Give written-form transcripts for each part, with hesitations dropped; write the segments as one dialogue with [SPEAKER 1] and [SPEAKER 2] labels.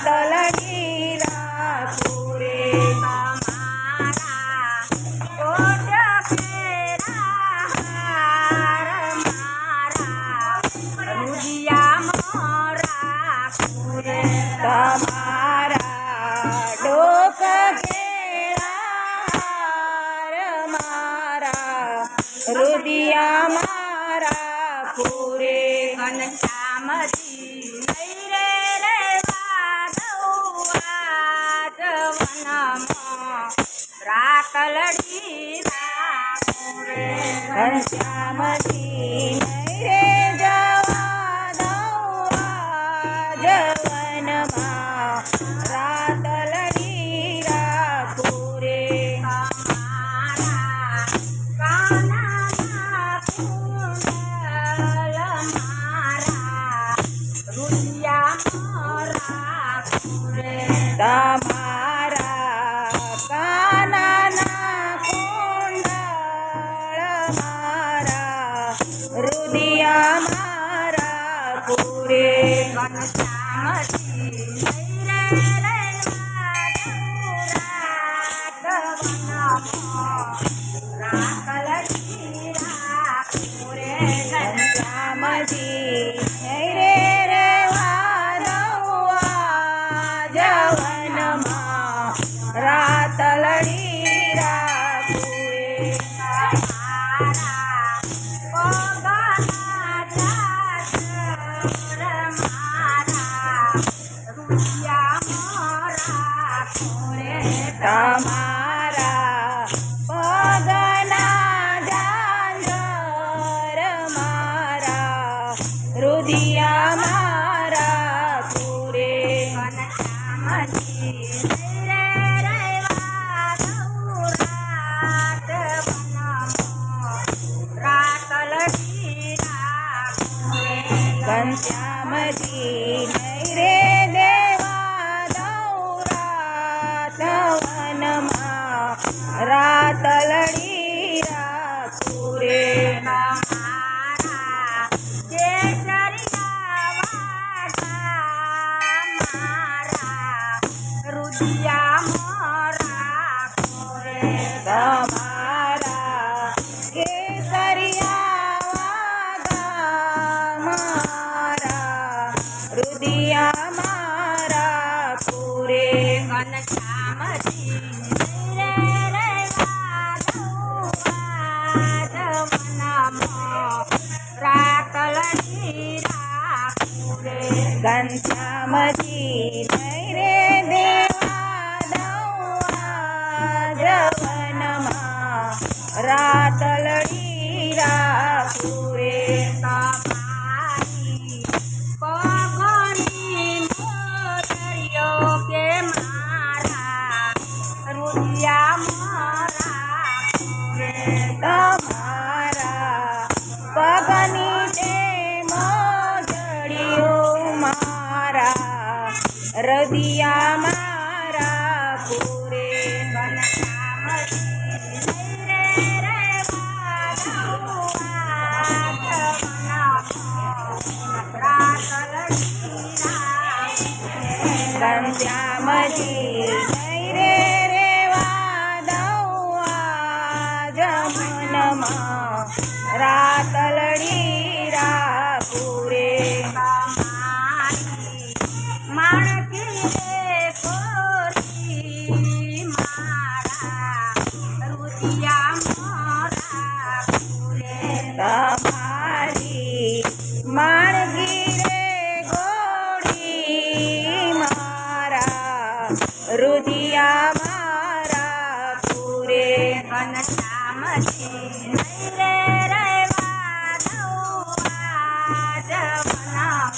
[SPEAKER 1] રાતલડી રાખું રે તમારા કોટ ફેરા હાર મારા રુદિયામાં રાખું રે તમારા ડોક રુદિયામાં રાખું રે ઘનશ્યામજી નહીં રે રેવા દઉં વનમાં રાતલડી રાખું રે ઘનશ્યામજી નહીં રે જવા દઉં વનમાં રાતલડી રાખું રે તમારા કાનાના કુંડળ મારા રુદિયામાં રાખું રે ઘનશ્યામજી નહીં રે રેવા દઉં રાતલડી રાખું રે ઘનશ્યામજી નહીં રે રાતલડી રાખું રે તમારા પગના ઝાંઝર મારા રુદિયામાં રાખું રે ઘનશ્યામજી ઘનશ્યામજી નહીં રે દેવા દઉં વનમાં રાતલડી રાખું રે તમારા કેસરિયા વાઘા મારા રુદિયામાં રાખું રે તમારા કેસરિયા રુદિયામાં રાખું રે ઘનશ્યામજી નહીં રે રેવા દઉં વનમાં રાતલડી રાખું રે ઘનશ્યામજી નહીં રે દેવા દઉં વનમાં રાતલડી રાખું રે તમારા પગની તે મોજડીઓ મારા હૃદયમાં રાખું રે ઘનશ્યામજી નહીં રે રેવા દઉં રાતલડી રાખું ઘનશ્યામજી નહીં રે રાતલડી રાખું રે તમારી માણકી રે કોરી મારા રુદિયામાં રાખું રે તમારી માણકી રે ગોળી મારા રુદિયામાં રાખું રે ઘનશ્યામજી નહીં રે રેવા દઉં વનમાં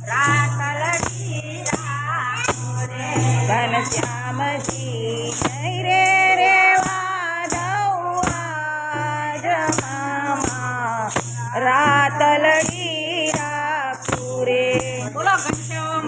[SPEAKER 1] રાતલડી રાખું રે ઘનશ્યામજી નહીં રે રેવા દઉં વનમાં રાતલડી રાખું રે બોલો ઘનશ્યામ